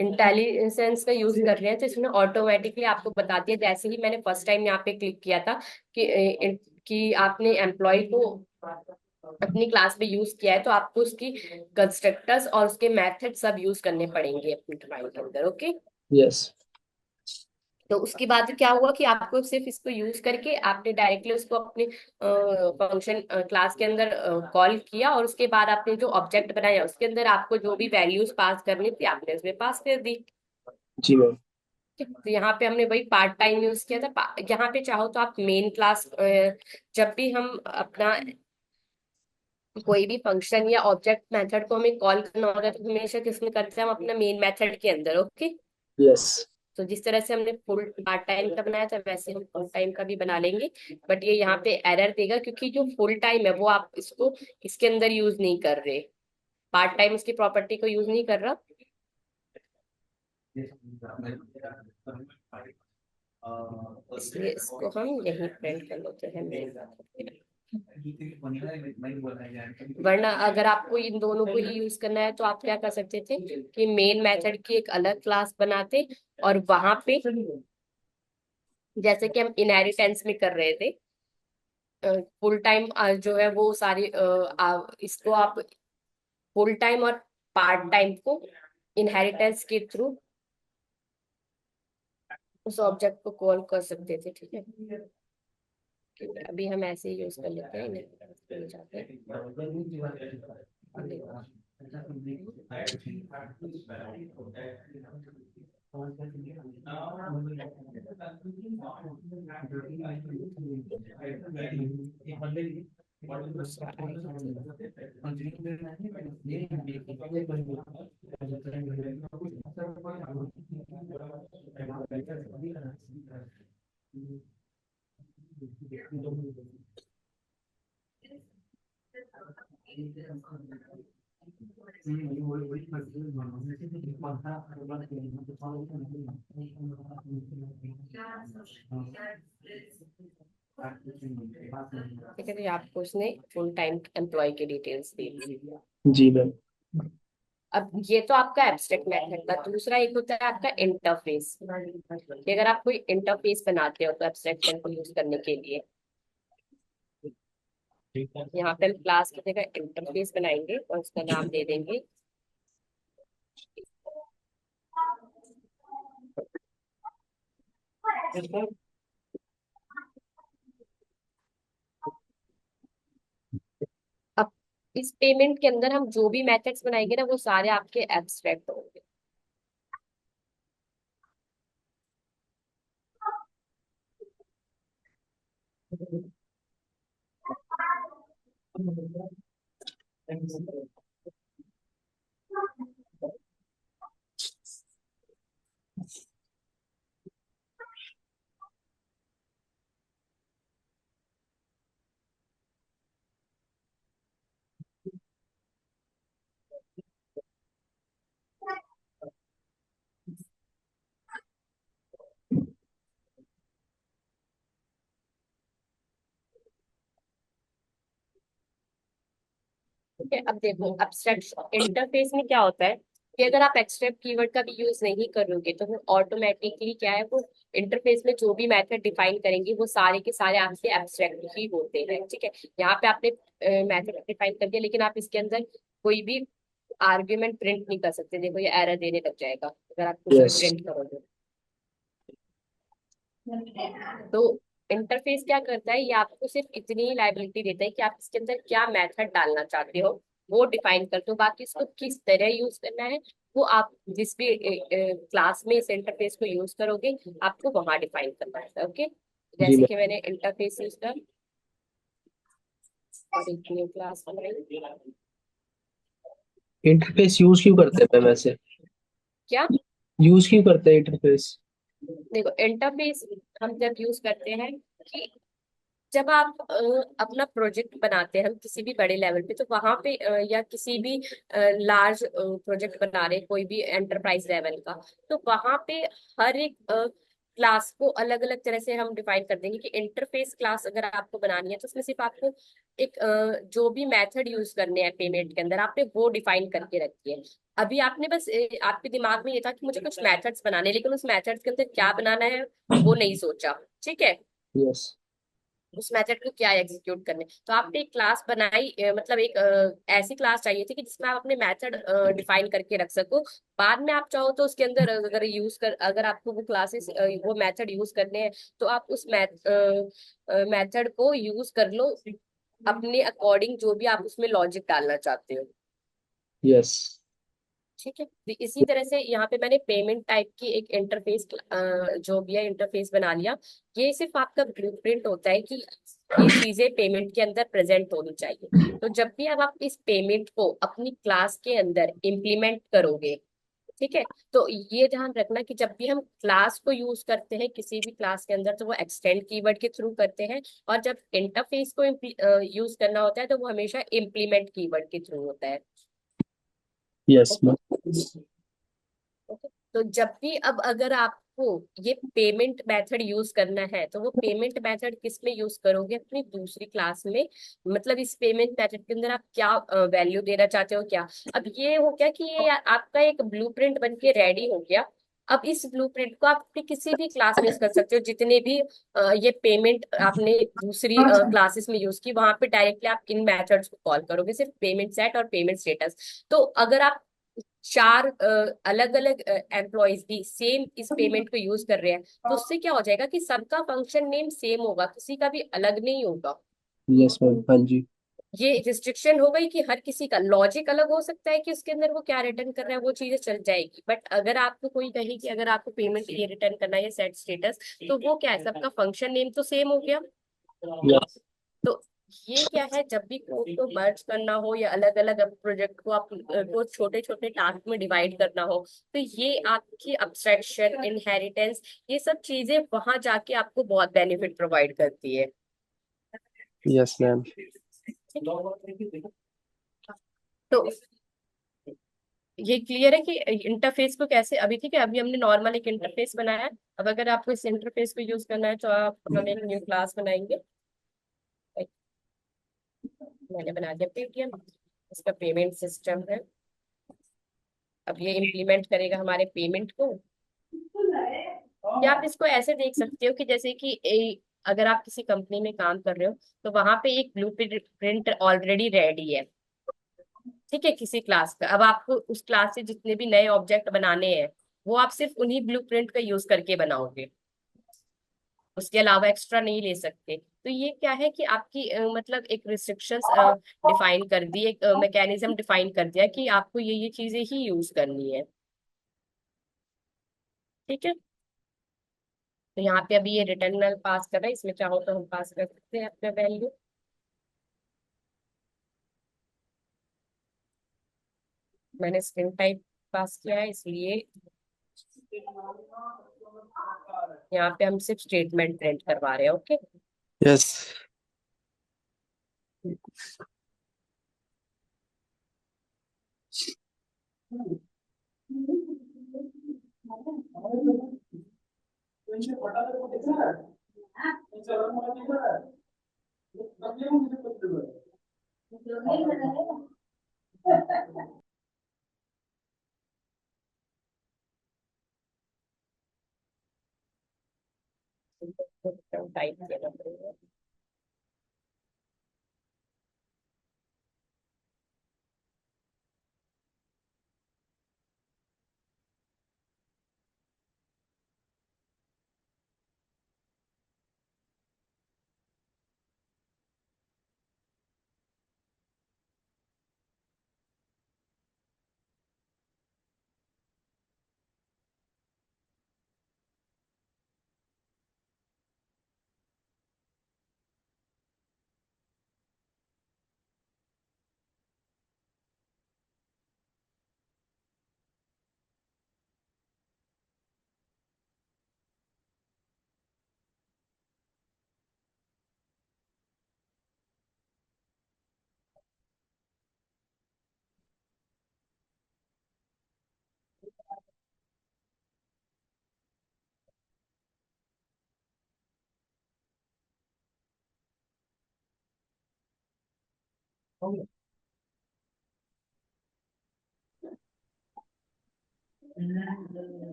इंटेलिजेंस का यूज कर रहे हैं, तो इसमें ऑटोमेटिकली आपको बताती है, जैसे ही मैंने फर्स्ट टाइम यहाँ पे क्लिक किया था कि कि आपने एम्प्लॉय को अपनी क्लास में यूज किया है, तो आपको उसकी कंस्ट्रक्टर्स और उसके मेथड सब यूज करने पड़ेंगे अपनी ड्राइंग के अंदर। Okay, yes. तो उसके बाद क्या हुआ कि आपको सिर्फ इसको यूज करके आपने डायरेक्टली उसको अपने फंक्शन क्लास के अंदर कॉल किया, और उसके बाद आपने जो ऑब्जेक्ट बनाया उसके अंदर आपको जो भी वैल्यूज पास करनी थी आपने उसमें पास कर दी। जी मैम। तो यहाँ पे हमने वही पार्ट टाइम यूज किया था। यहाँ पे चाहो तो आप मेन क्लास, जब भी हम अपना कोई भी फंक्शन या ऑब्जेक्ट मेथड को हमें कॉल करना होता है, तो हमेशा किसमें करते हैं, हम अपना मेन मेथड के अंदर। Okay, yes. तो जिस तरह से हमने फुल पार्ट टाइम का बनाया था वैसे हम फुल टाइम का भी बना लेंगे। बट ये यहाँ पे एरर देगा क्योंकि जो फुल टाइम है वो आप इसको इसके अंदर यूज नहीं कर रहे, पार्ट टाइम उसकी प्रॉपर्टी को यूज नहीं कर रहा, इसलिए इसको हम यहीं प्रिंट कर लेते हैं मेन। वरना अगर आपको इन दोनों को ही यूज करना है तो आप क्या कर सकते थे कि मेन मेथड की एक अलग क्लास बनाते, और वहां पे जैसे कि हम इनहेरिटेंस में कर रहे थे, फुल टाइम जो है वो सारी इसको आप फुल टाइम और पार्ट टाइम को इनहेरिटेंस के थ्रू उस ऑब्जेक्ट को कॉल कर सकते थे। ठीक है, अभी हम ऐसे ही यूज कर लेते हैं, नहीं जाते हैं। दूसरा ठीक है, तो आपको उसने फुल टाइम एम्प्लॉय की डिटेल्स दी। जी मैम। अब ये तो आपका एब्स्ट्रैक्ट मेथड था, दूसरा एक होता है आपका इंटरफेस, कि अगर आप कोई इंटरफेस बनाते हो तो एब्स्ट्रैक्शन को यूज करने के लिए यहाँ पे हम क्लास की जगह इंटरफेस बनाएंगे और उसका नाम दे देंगे इस पेमेंट के अंदर हम जो भी मेथड्स बनाएंगे ना वो सारे आपके एब्स्ट्रैक्ट होंगे। ठीक है, अब देखो एब्स्ट्रैक्ट इंटरफेस में क्या होता है कि अगर आप एक्सट्रैक्ट कीवर्ड का भी यूज नहीं करोगे तो वो ऑटोमेटिकली क्या है, वो इंटरफेस में जो भी मेथड डिफाइन करेंगे वो सारे के सारे आपके एब्स्ट्रैक्ट ही होते हैं। ठीक है, यहाँ पे आपने मेथड डिफाइन कर दिया, लेकिन आप इसके अंदर कोई भी आर्ग्यूमेंट प्रिंट नहीं कर सकते। देखो ये एरर देने लग जाएगा अगर आप कुछ भी यस। प्रिंट करोगे। तो इंटरफेस क्या करता है, ये आपको सिर्फ इतनी ही लाइबिलिटी देता है कि आप इसके अंदर क्या मेथड डालना चाहते हो वो डिफाइन करते हो, बाकी इसको किस तरह यूज करना है वो आप जिस भी क्लास में इस इंटरफेस को यूज करोगे आपको वहां डिफाइन करना है। ओके, जी जैसे मैम। कि मैंने इंटरफेस यूज कर और एक न्यू क्लास बनाई। इंटरफेस यूज क्यों करते हैं मैम वैसे? क्या? यूज क्यों करते हैं इंटरफेस? देखो इंटरफेस हम जब यूज करते हैं कि जब आप अपना प्रोजेक्ट बनाते हैं हम किसी भी बड़े लेवल पे, तो वहां पे या किसी भी लार्ज प्रोजेक्ट बना रहे कोई भी एंटरप्राइज लेवल का, तो वहां पे हर एक क्लास को अलग अलग तरह से हम डिफाइन कर देंगे कि इंटरफेस क्लास अगर आपको बनानी है तो उसमें सिर्फ आपको एक जो भी मेथड यूज करने हैं पेमेंट के अंदर आपने वो डिफाइन करके रखी है। अभी आपने बस आपके दिमाग में ये था कि मुझे कुछ मेथड्स बनाने हैं, लेकिन उस मेथड्स के अंदर क्या बनाना है वो नहीं सोचा। ठीक है, यस। उस मेथड को क्या एग्जीक्यूट करने, तो आपने एक क्लास बनाई मतलब एक ऐसी क्लास चाहिए थी कि जिसमें आप अपने मेथड डिफाइन करके रख सको। बाद में आप चाहो तो उसके अंदर अगर यूज कर अगर आपको वो क्लासेस वो मेथड यूज करने हैं तो आप उस मेथड को यूज कर लो अपने अकॉर्डिंग जो भी आप उसमें लॉजिक डालना चाहते हो। यस। ठीक है, तो इसी तरह से यहाँ पे मैंने पेमेंट टाइप की एक इंटरफेस जो भी है इंटरफेस बना लिया। ये सिर्फ आपका ब्लूप्रिंट होता है कि ये चीजें पेमेंट के अंदर प्रेजेंट होनी चाहिए। तो जब भी अब आप इस पेमेंट को अपनी क्लास के अंदर इम्प्लीमेंट करोगे, ठीक है, तो ये ध्यान रखना कि जब भी हम क्लास को यूज करते हैं किसी भी क्लास के अंदर तो वो एक्सटेंड कीवर्ड के थ्रू करते हैं, और जब इंटरफेस को यूज करना होता है तो वो हमेशा इम्प्लीमेंट कीवर्ड के थ्रू होता है। Yes okay, ma'am. तो जब भी अब अगर आपको ये पेमेंट मेथड यूज करना है तो वो पेमेंट मेथड किस में यूज करोगे, अपनी दूसरी क्लास में। मतलब इस पेमेंट मेथड के अंदर आप क्या वैल्यू देना चाहते हो क्या। अब ये हो गया कि ये आपका एक ब्लूप्रिंट बन के रेडी हो गया। अब इस ब्लूप्रिंट को आप अपनी किसी भी क्लास में यूज कर सकते हो, जितने भी ये पेमेंट आपने दूसरी क्लासेस में यूज की वहां पे डायरेक्टली आप इन मेथड्स को कॉल करोगे, सिर्फ पेमेंट सेट और पेमेंट स्टेटस। तो अगर आप चार अलग अलग एम्प्लॉयज भी सेम इस पेमेंट को यूज कर रहे हैं तो उससे क्या हो जाएगा कि सबका फंक्शन नेम सेम होगा, किसी का भी अलग नहीं होगा। Yes ma'am. हाँ जी। ये रिस्ट्रिक्शन हो गई कि हर किसी का लॉजिक अलग हो सकता है कि उसके अंदर वो क्या रिटर्न कर रहा है वो चीजें चल जाएगी, बट अगर आपको कोई कहे कि अगर आपको पेमेंट ये रिटर्न करना है सेट स्टेटस, तो वो क्या है, सबका फंक्शन नेम तो सेम हो गया। यस। तो ये क्या है, जब भी कोड को मर्ज करना हो या अलग अलग प्रोजेक्ट को आप को छोटे छोटे टास्क में डिवाइड करना हो, तो ये आपकी अब्स्ट्रैक्शन इनहेरिटेंस ये सब चीजें वहां जाके आपको बहुत बेनिफिट प्रोवाइड करती है। Yes ma'am. तो ये क्लियर है कि इंटरफेस को कैसे, अभी ठीक है अभी हमने नॉर्मल एक इंटरफेस बनाया है। अब अगर आपको इस इंटरफेस को यूज करना है तो आप हम एक न्यू क्लास बनाएंगे। मैंने बना दिया पेटीएम, इसका पेमेंट सिस्टम है। अब ये इम्प्लीमेंट करेगा हमारे पेमेंट को। या आप इसको ऐसे देख सकते हो कि जैसे कि अगर आप किसी कंपनी में काम कर रहे हो तो वहां पे एक ब्लू प्रिंट ऑलरेडी रेडी है। ठीक है, किसी क्लास का अब आपको उस क्लास से जितने भी नए ऑब्जेक्ट बनाने हैं वो आप सिर्फ उन्हीं ब्लू प्रिंट का यूज करके बनाओगे। उसके अलावा एक्स्ट्रा नहीं ले सकते। तो ये क्या है कि आपकी मतलब एक रिस्ट्रिक्शंस डिफाइन कर दी, एक मैकेनिज्म डिफाइन कर दिया कि आपको ये चीजें ही यूज करनी है। ठीक है। तो यहाँ पे अभी ये रिटर्न पास कर रहा है, इसमें चाहो तो हम पास कर सकते हैं अपना वैल्यू। मैंने स्ट्रिंग टाइप पास किया है, इसलिए यहाँ पे हम सिर्फ स्टेटमेंट प्रिंट करवा रहे हैं। ओके। यस। टाइप देना पड़ेगा।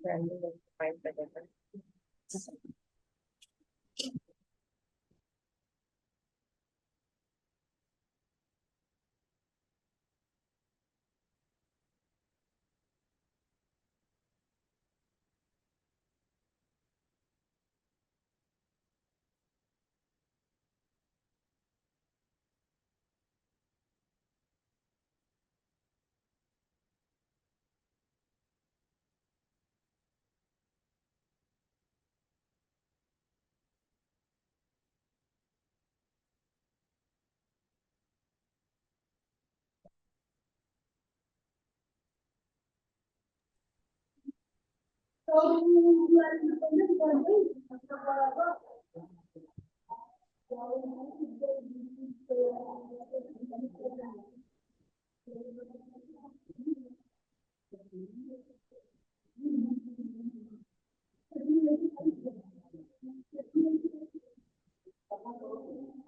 वैल्यू डिफाइन कर देना है।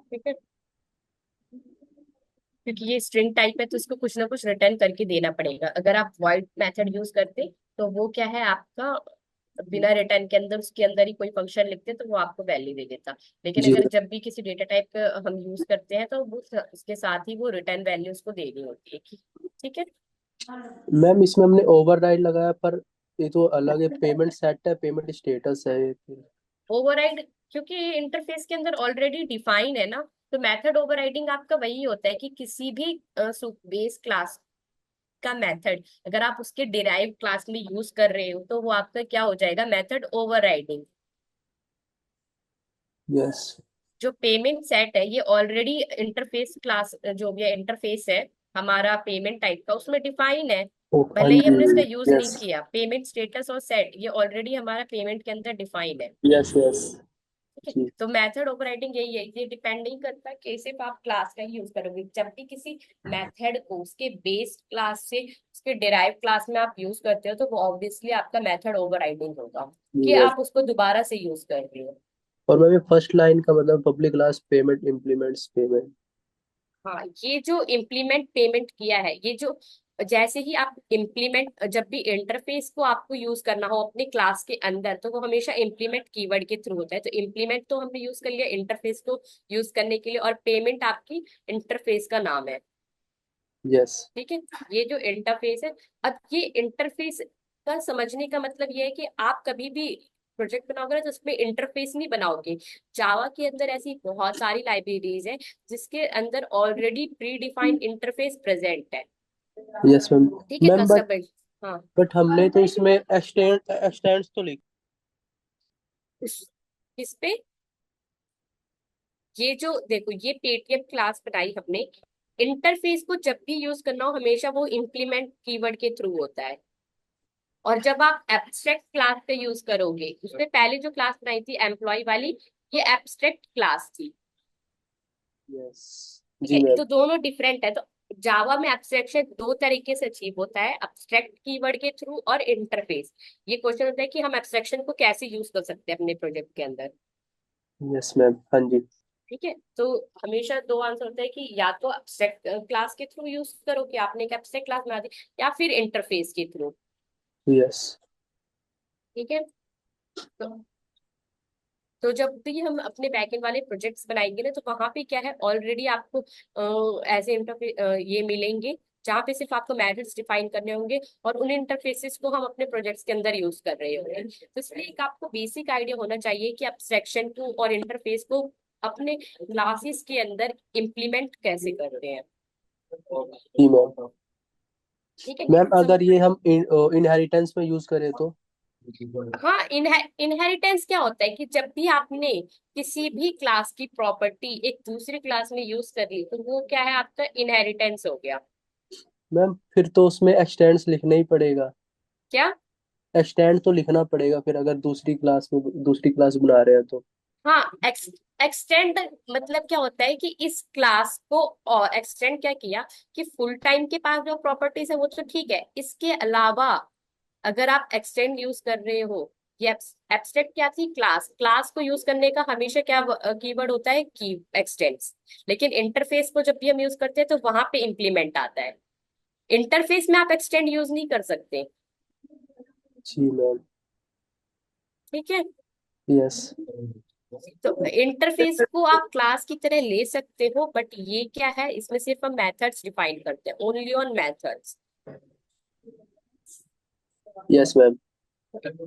ठीक है। क्योंकि ये स्ट्रिंग टाइप है तो इसको कुछ ना कुछ रिटर्न करके देना पड़ेगा। अगर आप वॉइड मेथड यूज करते तो वो क्या है आपका, बिना रिटर्न के अंदर उसके अंदर ही कोई फंक्शन लिखते तो वो आपको वैल्यू दे देता। लेकिन जी अगर जब भी किसी डेटा टाइप का हम यूज करते हैं तो वो उसके साथ ही वो रिटर्न वैल्यू उसको देनी होती है ठीक है। मैम, इसमें हमने ओवरराइड लगाया, पर ये तो अलग है, पेमेंट सेट है, पेमेंट स्टेटस है ये फिर। ओवरराइड क्योंकि इंटरफेस के अंदर ऑलरेडी डिफाइन है ना, तो मेथड ओवरराइडिंग आपका वही होता है कि किसी भी बेस क्लास का मेथड अगर आप उसके डिराइव क्लास में यूज कर रहे हो तो वो आपका क्या हो जाएगा, मेथड ओवरराइडिंग। यस। जो पेमेंट सेट है ये ऑलरेडी इंटरफेस क्लास जो भी इंटरफेस है हमारा पेमेंट टाइप का उसमें डिफाइन है। ओ हाँ भले ही जी। हमने इसका यूज नहीं यस। किया, पेमेंट स्टेटस और सेट ये ऑलरेडी हमारा पेमेंट के अंदर डिफाइन है। Yes yes. ठीक है। जी। तो मेथड ओवरराइडिंग यही है, ये डिपेंड नहीं करता कि सिर्फ आप क्लास का ही यूज करोगे। जब भी किसी मेथड को उसके बेस क्लास से उसके डिराइव क्लास में आप यूज करते हो तो वो ऑब्वियसली आपका मेथड ओवरराइडिंग होगा कि यस। आप उसको दोबारा से यूज कर रहे हो। और मैम, ये फर्स्ट लाइन का मतलब public class payment implements payment. हाँ, ये जो इम्प्लीमेंट पेमेंट किया है, ये जो जैसे ही आप इम्प्लीमेंट, जब भी इंटरफेस को आपको यूज करना हो अपने क्लास के अंदर तो वो हमेशा इम्प्लीमेंट कीवर्ड के थ्रू होता है। तो इम्प्लीमेंट तो हमने यूज कर लिया इंटरफेस को यूज करने के लिए, और पेमेंट आपकी इंटरफेस का नाम है। यस। ठीक है। ये जो इंटरफेस है, अब ये इंटरफेस आपका समझने का मतलब ये है कि आप कभी भी प्रोजेक्ट बनाओगे ना तो उसमें इंटरफेस नहीं बनाओगे। जावा के अंदर ऐसी बहुत सारी लाइब्रेरीज है जिसके अंदर already pre defined interface present है। Yes ma'am. ठीक है, मैम कस्टमाइज। हाँ। बट हमने तो इसमें एक्सटेंड्स तो लिख। इस पे ये जो देखो, ये पेटीएम क्लास बनाई हमने। इंटरफेस को जब भी यूज करना हो हमेशा वो इम्प्लीमेंट कीवर्ड के थ्रू होता है। और जब आप एब्स्ट्रैक्ट क्लास का यूज करोगे, उसने पहले जो क्लास बनाई थी एम्प्लॉय वाली, ये एब्स्ट्रैक्ट क्लास थी। यस। ठीक जी है, मैम। तो दोनों डिफरेंट है। तो जावा में एब्स्ट्रैक्शन दो तरीके से अचीव होता है, एब्स्ट्रैक्ट कीवर्ड के थ्रू और इंटरफेस। ये क्वेश्चन होता है कि हम एब्स्ट्रैक्शन को कैसे यूज कर सकते हैं अपने प्रोजेक्ट के अंदर। Yes ma'am. हाँ जी। ठीक है, तो हमेशा दो आंसर होता है कि या तो एब्स्ट्रैक्ट क्लास के थ्रू यूज करो कि आपने एक एब्स्ट्रैक्ट क्लास बना दी, या फिर इंटरफेस के थ्रू। यस। ठीक है, तो जब भी हम अपने बैकएंड वाले प्रोजेक्ट्स बनाएंगे ना तो वहां पे क्या है, ऑलरेडी आपको ऐसे इंटरफेस ये मिलेंगे जहाँ पे सिर्फ आपको मेथड्स डिफाइन करने होंगे, और उन इंटरफेसेस को हम अपने प्रोजेक्ट्स के अंदर यूज कर रहे होंगे। तो इसलिए एक आपको बेसिक आइडिया होना चाहिए कि एब्स्ट्रैक्शन को और इंटरफेस को अपने क्लासेस के अंदर इम्प्लीमेंट कैसे करते हैं। जी मैम। ठीक है, मैम अगर ये हम इनहेरिटेंस में यूज करें तो। हाँ, इनहेरिटेंस क्या होता है कि जब भी आपने किसी भी क्लास की प्रॉपर्टी एक दूसरी क्लास में यूज कर ली तो वो क्या है, आपका इनहेरिटेंस हो गया। मैम फिर तो उसमें एक्सटेंड्स लिखना ही पड़ेगा। क्या? एक्सटेंड तो लिखना पड़ेगा फिर, अगर दूसरी क्लास बना रहे हैं तो। हाँ, एक्सटेंड मतलब क्या होता है कि इस क्लास को और एक्सटेंड क्या किया कि फुल टाइम के पास जो प्रॉपर्टीज है वो तो ठीक है, इसके अलावा अगर आप एक्सटेंड यूज कर रहे हो, ये एब्स्ट्रैक्ट क्या थी, क्लास। क्लास को यूज करने का हमेशा क्या कीवर्ड होता है, की एक्सटेंड्स। लेकिन इंटरफेस को जब भी हम यूज करते हैं तो वहां पे इंप्लीमेंट आता है। इंटरफेस में आप एक्सटेंड यूज नहीं कर सकते। जी मैम। ठीक है, यस। तो इंटरफेस को आप क्लास की तरह ले सकते हो, बट ये क्या है, इसमें सिर्फ हम मेथड्स डिफाइन करते हैं, only on methods. Yes ma'am.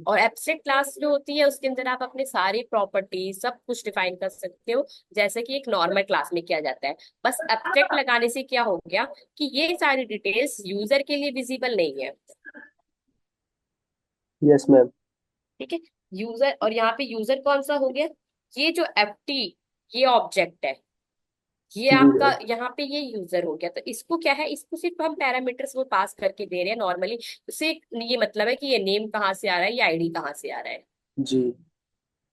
और एब्स्ट्रैक्ट क्लास जो होती है उसके अंदर आप अपने सारी प्रॉपर्टी सब कुछ डिफाइन कर सकते हो, जैसे कि एक नॉर्मल क्लास में किया जाता है। बस एब्स्ट्रैक्ट लगाने से क्या हो गया कि ये सारी डिटेल्स यूजर के लिए विजिबल नहीं है। Yes ma'am. ठीक है, यूजर, और यहाँ पे यूजर कौन सा हो गया, ये जो एफ टी, ये ऑब्जेक्ट है, ये जी आपका मैम। यहाँ पे ये यूजर हो गया। तो इसको क्या है, इसको सिर्फ हम पैरामीटर्स वो पास करके दे रहे हैं नॉर्मली। उससे ये मतलब है कि ये नेम कहाँ से आ रहा है, ये आईडी कहाँ से आ रहा है। जी।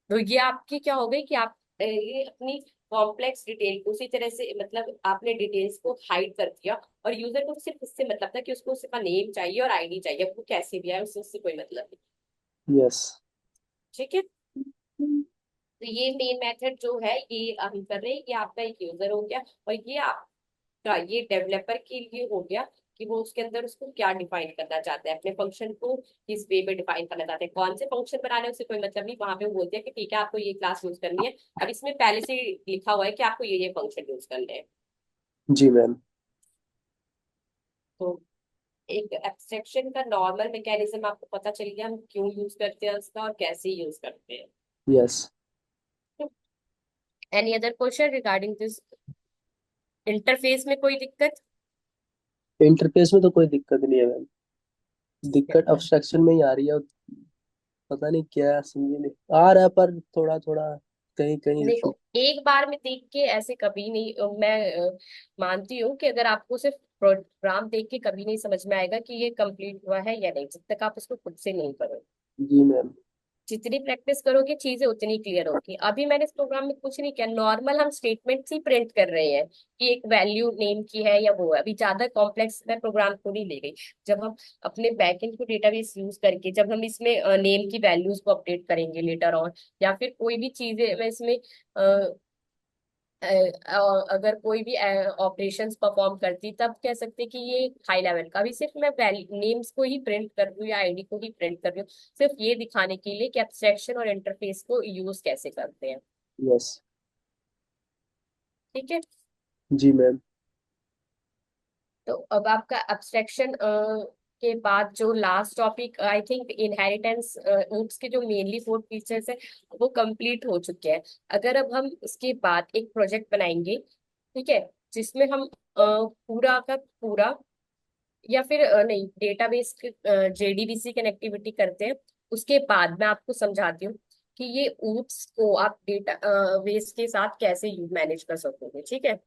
तो ये आपकी क्या हो गई कि आप ये अपनी कॉम्प्लेक्स डिटेल को उसी तरह से, मतलब आपने डिटेल्स को हाइड कर दिया, और यूजर को सिर्फ इससे मतलब था कि उसको सिर्फ नेम चाहिए और आईडी चाहिए, वो कैसे भी आए उससे कोई मतलब नहीं। यस। ठीक है, तो ये मेन मेथड जो है ये हम कर रहे हैं, ये आपका एक यूजर हो गया, और ये आपका ये डेवलपर के लिए हो गया कि वो उसके अंदर उसको क्या डिफाइन करना चाहते हैं, अपने फंक्शन को किस वे में डिफाइन करना चाहते हैं, कौन से फंक्शन बनाने हैं, उससे कोई मतलब नहीं। वहां पे वो बोलते हैं कि ठीक है आपको ये क्लास यूज करनी है, अब इसमें पहले से ही लिखा हुआ है कि आपको ये फंक्शन यूज करने हैं। जी मैम। तो एक एब्स्ट्रैक्शन का नॉर्मल मैकेनिज्म आपको पता चल गया, हम क्यों यूज करते हैं उसका और कैसे यूज करते हैं। Yes. Any other question regarding this? Interface में कोई दिक्कत? इंटरफेस में तो कोई दिक्कत नहीं है मैम। दिक्कत अब्स्ट्रक्शन में ही आ रही है। पता नहीं क्या समझे नहीं आ रहा है, पर थोड़ा थोड़ा कहीं कहीं देखो, एक बार में देख के ऐसे कभी नहीं, मैं मानती हूँ कि अगर आपको सिर्फ प्रोग्राम देख के कभी नहीं समझ में आएगा कि ये कंप्लीट हुआ है या नहीं, जब तक आप उसको खुद से नहीं करो। जी मैम। जितनी प्रैक्टिस करोगे चीजें उतनी क्लियर होगी। अभी मैंने इस प्रोग्राम में कुछ नहीं किया, नॉर्मल हम स्टेटमेंट्स ही प्रिंट कर रहे हैं कि एक वैल्यू नेम की है या वो है। अभी ज्यादा कॉम्प्लेक्स मैं प्रोग्राम को नहीं ले गई। जब हम अपने बैकएंड को डेटाबेस यूज करके जब हम इसमें नेम की वैल्यूज को अपडेट करेंगे लेटर ऑन, या फिर कोई भी चीजें मैं इसमें अगर कोई भी ऑपरेशंस परफॉर्म करती तब कह सकते कि ये हाई लेवल का। अभी सिर्फ मैं नेम्स को ही प्रिंट कर रही हूँ या आईडी को ही प्रिंट कर रही हूँ, सिर्फ ये दिखाने के लिए कि एब्स्ट्रैक्शन और इंटरफेस को यूज कैसे करते हैं। यस। ठीक है, जी मैम। तो अब आपका एब्स्ट्रैक्शन के बाद जो last topic I think inheritance, oops के जो मेनली 4 फीचर्स है वो कंप्लीट हो चुके हैं। अगर अब हम इसके बाद एक प्रोजेक्ट बनाएंगे, ठीक है, जिसमें हम पूरा का पूरा, या फिर नहीं, डेटाबेस जेडीबीसी कनेक्टिविटी करते हैं। उसके बाद मैं आपको समझाती हूँ कि ये ऊप्स को आप डेटा बेस के साथ कैसे मैनेज कर सकोगे, ठीक है।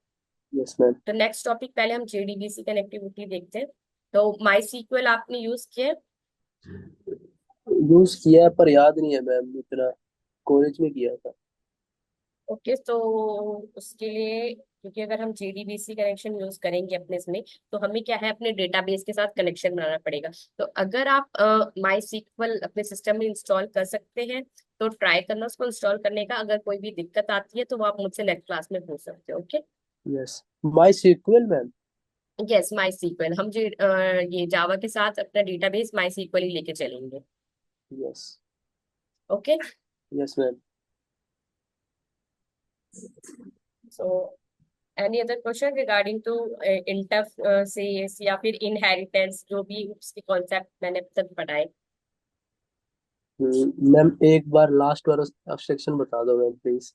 Yes ma'am. तो नेक्स्ट टॉपिक पहले हम जेडीबीसी कनेक्टिविटी देखते हैं। तो माई सीक्वल आपने यूज किया है? यूज किया है पर याद नहीं है मैम इतना, कॉलेज में किया था। ओके, तो उसके लिए, क्योंकि अगर हम जेडीबीसी कनेक्शन यूज करेंगे अपने इसमें, तो हमें क्या है, अपने डेटाबेस के साथ कनेक्शन बनाना पड़ेगा। तो अगर आप माई सीक्वल अपने सिस्टम में इंस्टॉल कर सकते हैं तो ट्राई करना उसको इंस्टॉल करने का। अगर कोई भी दिक्कत आती है तो वो आप मुझसे नेक्स्ट क्लास में पूछ सकते हो, ओके। यस। माई सीक्वल मैम। यस, माई सीक्वल, हम ये जावा के साथ अपना डेटाबेस माई सीक्वल ही लेके चलेंगे, yes. Okay. Yes ma'am. So any other question regarding to interface या फिर इनहेरिटेंस, जो भी उसके कॉन्सेप्ट मैंने अब तक पढ़ाए? मैम एक बार लास्ट बार अब्स्ट्रक्शन बता दो मैम प्लीज,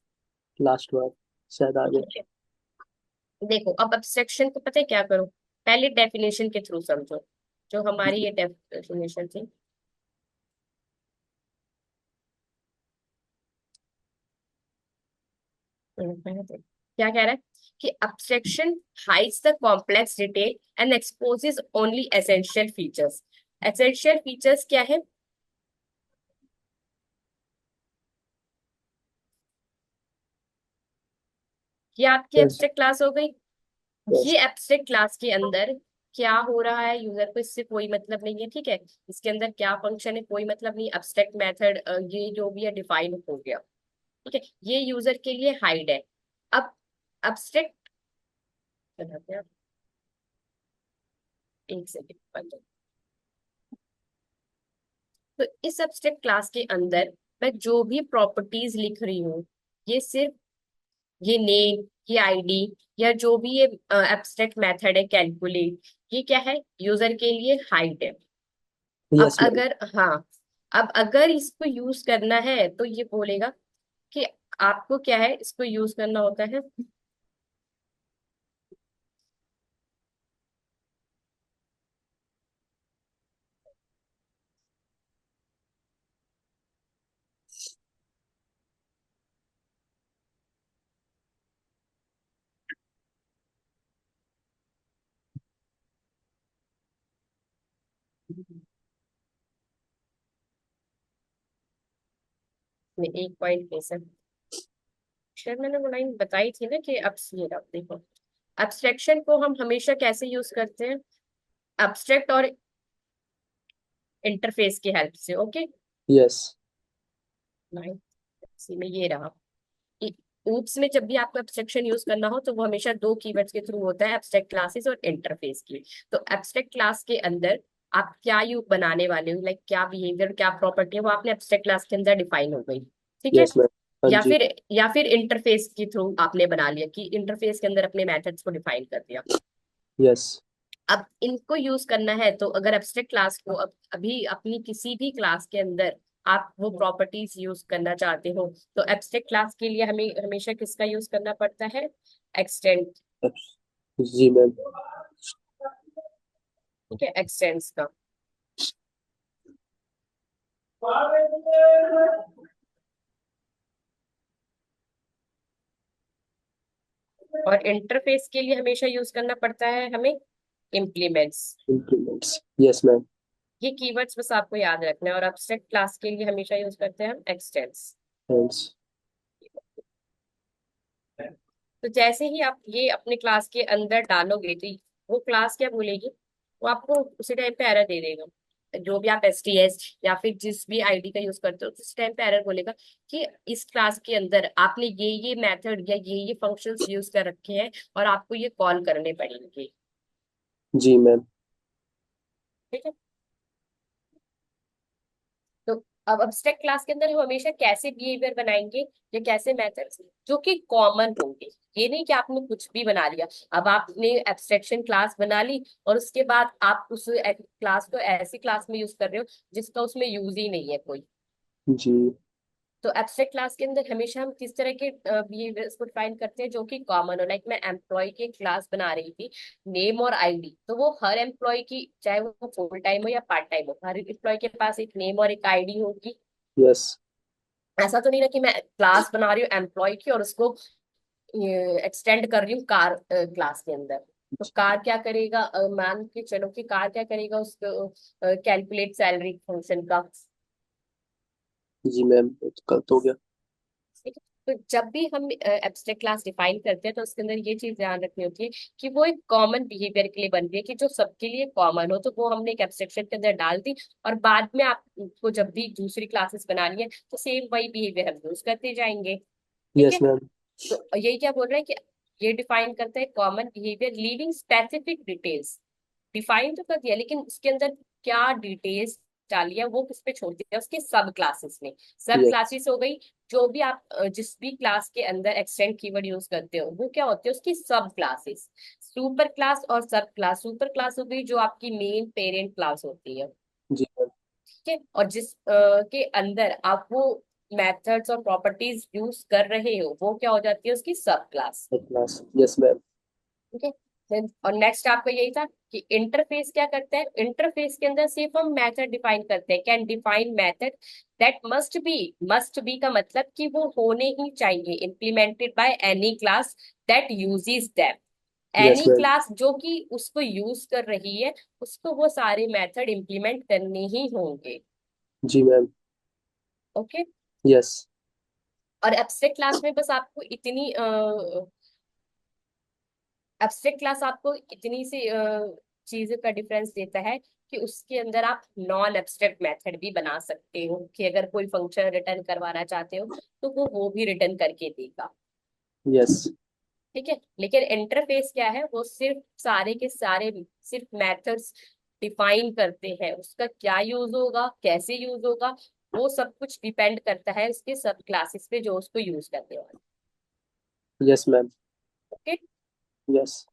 लास्ट बार शायद आ गया। ठीक है, देखो अब एब्स्ट्रैक्शन को पता है क्या करो, पहले डेफिनेशन के थ्रू समझो। जो हमारी ये डेफिनेशन थी, क्या कह रहा है कि abstraction hides the complex detail and exposes only essential features। essential features क्या है? ये आपकी यस। एब्स्ट्रैक्ट क्लास हो गई। यस। ये एब्स्ट्रैक्ट क्लास के अंदर क्या हो रहा है, यूजर को इससे कोई मतलब नहीं है, ठीक है। इसके अंदर क्या फंक्शन है कोई मतलब नहीं, एब्स्ट्रैक्ट मेथड ये जो भी है डिफाइन हो गया, ठीक है। ये यूजर के लिए हाइड है। अब एब्स्ट्रैक्ट बताते हैं, एक सेकेंड। तो इस एब्स्ट्रैक्ट क्लास के अंदर मैं जो भी प्रॉपर्टीज लिख रही हूँ, ये सिर्फ ये नेम, ये आईडी, या जो भी ये एब्स्ट्रैक्ट मेथड है कैलकुलेट, ये क्या है, यूजर के लिए हाइड है। अब यस मैम। अगर हाँ, अब अगर इसको यूज करना है तो ये बोलेगा कि आपको क्या है, इसको यूज करना होता है। मैं एक पॉइंट पे से शायद मैंने वो लाइन बताई थी ना कि अब ये रहा, देखो एब्स्ट्रैक्शन को हम हमेशा कैसे यूज करते हैं, एब्स्ट्रैक्ट और इंटरफेस की हेल्प से, ओके। यस। लाइन इसी में ये रहा। ऊप्स में जब भी आपको एब्स्ट्रैक्शन यूज करना हो तो वो हमेशा दो कीवर्ड्स के थ्रू होता है, एब्स्ट्रैक्ट क्लासेस और इंटरफेस की। तो एब्स्ट्रैक्ट क्लास के अंदर आप क्या यू बनाने वाले हो, लाइक क्या बिहेवियर, क्या प्रॉपर्टी है, वो आपने एब्स्ट्रैक्ट क्लास के अंदर डिफाइन हो गई, ठीक है। Yes ma'am. हाँ या जी। फिर या फिर इंटरफेस के थ्रू आपने बना लिया कि इंटरफेस के अंदर अपने मेथड्स को डिफाइन कर दिया। यस। अब इनको यूज करना है तो अगर एब्स्ट्रैक्ट क्लास को अब अभी अपनी किसी भी क्लास के अंदर आप वो प्रॉपर्टीज यूज करना चाहते हो, तो एब्स्ट्रैक्ट क्लास के लिए हमें हमेशा किसका यूज करना पड़ता है, एक्सटेंड, जी मैम। ठीक है, एक्सटेंड्स का। और इंटरफेस के लिए हमेशा यूज करना पड़ता है हमें इम्प्लीमेंट्स। इम्प्लीमेंट्स। Yes ma'am. ये कीवर्ड्स बस आपको याद रखना है। और एब्स्ट्रैक्ट क्लास के लिए हमेशा यूज करते हैं हम एक्सटेंड्स। थैंक्स। तो जैसे ही आप ये अपने क्लास के अंदर डालोगे तो वो क्लास क्या बोलेगी, वो आपको उसी टाइम पे एरर दे देगा। जो भी आप एसटीएस या फिर जिस भी आईडी का यूज करते हो उस टाइम पे एरर बोलेगा कि इस क्लास के अंदर आपने ये मेथड या ये फंक्शंस यूज कर रखे हैं और आपको ये कॉल करने पड़ेंगे, जी मैम। ठीक है। तो अब अब्स्ट्रैक्ट क्लास के अंदर हम हमेशा कैसे बिहेवियर बनाएंगे या कैसे मेथड्स जो कि कॉमन होंगे, ये नहीं कि आपने कुछ भी बना लिया। अब आपने एब्स्ट्रैक्शन क्लास बना ली और उसके बाद आप उस क्लास को ऐसी क्लास में यूज कर रहे हो जिसका उसमें यूज ही नहीं है कोई। जी। तो एब्स्ट्रैक्ट क्लास के अंदर हमेशा हम किस तरह के बिहेवियर्स को डिफाइन करते हैं जो कि कॉमन हो। लाइक मैं एम्प्लॉय की क्लास बना रही थी, नेम और आईडी, तो वो हर एम्प्लॉय की, चाहे वो फुल टाइम हो या पार्ट टाइम हो, हर एम्प्लॉय के पास एक नेम और एक आईडी होगी। यस। ऐसा तो नहीं ना कि मैं क्लास बना रही हूँ एम्प्लॉय की और उसको एक्सटेंड कर रही हूँ कार क्लास के अंदर। तो कार क्या करेगा, मान के चलो कि कार क्या करेगा, उसको कैलकुलेट सैलरी फंक्शन का। जी मैम, कल तो हो गया। ठीक है। तो जब भी हम एब्स्ट्रैक्ट क्लास डिफाइन करते हैं तो उसके अंदर ये चीज ध्यान रखनी होती है कि वो एक कॉमन बिहेवियर के लिए बन रही है, कि जो सबके लिए कॉमन हो, तो वो हमने एक एब्स्ट्रैक्शन के अंदर डाल दी। और बाद में आपको जब भी दूसरी क्लासेस बनानी है तो सेम वही बिहेवियर हम यूज करते जाएंगे। ठीक यस है। मैम। तो यही क्या बोल रहे हैं कि ये डिफाइन करता है common behaviour leaving specific details. Define तो कर दिया, लेकिन उसके अंदर क्या डिटेल्स डाली है वो किस पे छोड़ दिया, उसके सब क्लासेस में। सब यस। क्लासेस हो गई, जो भी आप जिस भी क्लास के अंदर एक्सटेंड कीवर्ड यूज करते हो वो क्या होती है, उसकी सब क्लासेस। सुपर क्लास और सब क्लास, सुपर क्लास हो गई जो आपकी मेन पेरेंट क्लास होती है। जी मैम। ठीक है। और जिस के अंदर आप वो मेथड्स और प्रॉपर्टीज यूज कर रहे हो वो क्या हो जाती है, उसकी सब क्लास। Class, yes ma'am. ठीक है। और नेक्स्ट आपका यही था कि इंटरफेस क्या करता है। इंटरफेस के अंदर सिर्फ हम मेथड डिफाइन करते हैं, can define method that must be. Must be का मतलब कि वो होने ही चाहिए, implemented by any class that uses them. Yes any ma'am. Class जो कि उसको यूज कर रही है, उसको वो सारे मेथड इम्प्लीमेंट करने ही होंगे। जी मैम। ओके। यस। और एब्स्ट्रैक्ट क्लास में बस आपको इतनी एब्स्ट्रैक्ट क्लास आपको इतनी सी चीज का डिफरेंस देता है कि उसके अंदर आप नॉन एब्स्ट्रैक्ट मेथड भी बना सकते हो, कि अगर कोई फंक्शन रिटर्न करवाना चाहते हो तो वो भी रिटर्न करके देगा। यस। ठीक है। लेकिन इंटरफेस क्या है, वो सिर्फ सारे के सारे सिर्फ मेथड्स डिफाइन करते हैं, उसका क्या यूज होगा, कैसे यूज होगा, वो सब कुछ डिपेंड करता है उसके सब क्लासेस पे जो उसको यूज करते हैं। Yes ma'am. ओके। यस।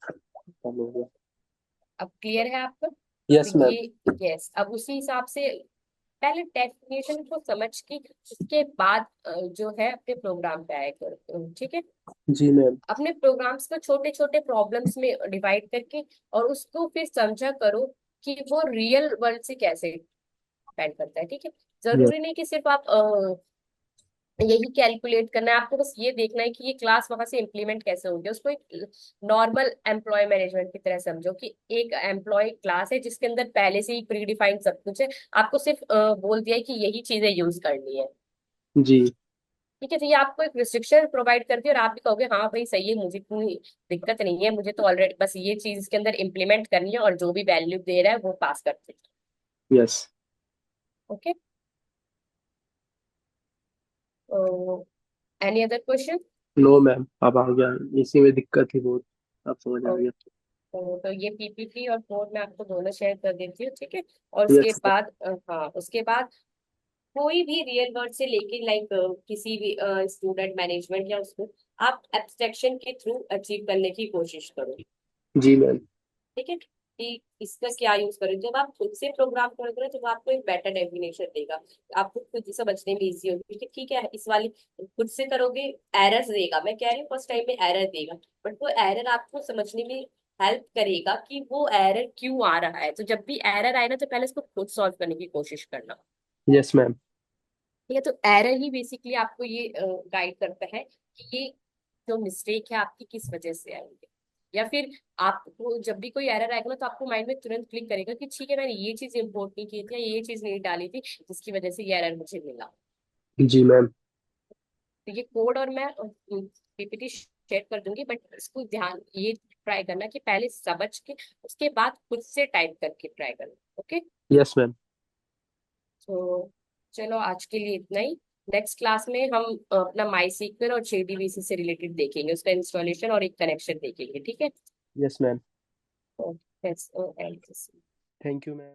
हो गया। अब क्लियर है आपको। तो यस मैम। ये, यस, अब उसी हिसाब से पहले डेफिनेशन को समझ के उसके बाद जो है अपने प्रोग्राम पे आया करो। ठीक है। जी मैम। अपने प्रोग्राम्स को छोटे छोटे प्रॉब्लम्स में डिवाइड करके और उसको फिर समझा करो कि वो रियल वर्ल्ड से कैसे डिपेंड करता है। ठीक है। यस। जरूरी नहीं कि सिर्फ आप यही कैलकुलेट करना है, आपको बस ये देखना है कि ये क्लास वहां से इम्प्लीमेंट कैसे होगी। उसको एक नॉर्मल एम्प्लॉय मैनेजमेंट की तरह समझो कि एक एम्प्लॉय क्लास है जिसके अंदर पहले से ही प्री डिफाइंड सब कुछ है, आपको सिर्फ बोल दिया है कि यही चीजें यूज करनी है। जी। ठीक है। तो ये आपको एक रिस्ट्रिक्शन प्रोवाइड करती है और आप भी कहोगे हाँ भाई सही है, मुझे कोई दिक्कत नहीं है, मुझे तो ऑलरेडी बस ये चीज इसके अंदर इम्प्लीमेंट करनी है और जो भी वैल्यू दे रहा है वो पास करते हैं। Yes. Okay. Any other question. No ma'am, अब आ गया। इसी में दिक्कत थी बहुत। अब समझ आ गया। तो ये पीपीटी और कोड मैं आपको दोनों शेयर कर देती हूँ। ठीक है। और उसके यस। बाद हाँ, उसके बाद कोई भी रियल वर्ड से लेके लाइक किसी भी स्टूडेंट मैनेजमेंट या उसको आप एब्स्ट्रैक्शन के थ्रू अचीव करने की कोशिश करो। जी मैम। ठीक है। कि इसका क्या यूज करें, जब आप खुद से प्रोग्राम करोगे ना तो वो आपको एक बेटर डेफिनेशन देगा, आपको खुद समझने में इजी होगी कि ठीक है इस वाली खुद से करोगे एरर्स देगा, मैं कह रही हूँ फर्स्ट टाइम में एरर देगा, बट वो एरर आपको समझने में हेल्प करेगा कि वो एरर क्यों आ रहा है। तो जब भी एरर आए ना तो पहले उसको खुद सॉल्व करने की कोशिश करना। Yes ma'am. ठीक है। तो एरर ही बेसिकली आपको ये गाइड करता है कि ये जो मिस्टेक है आपकी किस वजह से आई है। या फिर आपको जब भी कोई एरर आएगा ना तो आपको माइंड में तुरंत क्लिक करेगा कि ठीक है मैंने ये चीज इम्पोर्ट नहीं की थी या ये चीज नहीं डाली थी जिसकी वजह से ये एरर मुझे मिला। जी मैम। तो ये कोड और मैं पीपीटी शेयर कर दूंगी, बट इसको ध्यान ये ट्राई करना कि पहले समझ के उसके बाद खुद से टाइप करके ट्राई करना। ओके। Yes ma'am. तो चलो आज के लिए इतना ही। नेक्स्ट क्लास में हम अपना माई सीक्वल और जेडीबीसी से रिलेटेड देखेंगे, उसका इंस्टॉलेशन और एक कनेक्शन देखेंगे। ठीक है। Yes ma'am. तो that's all. Thank you ma'am.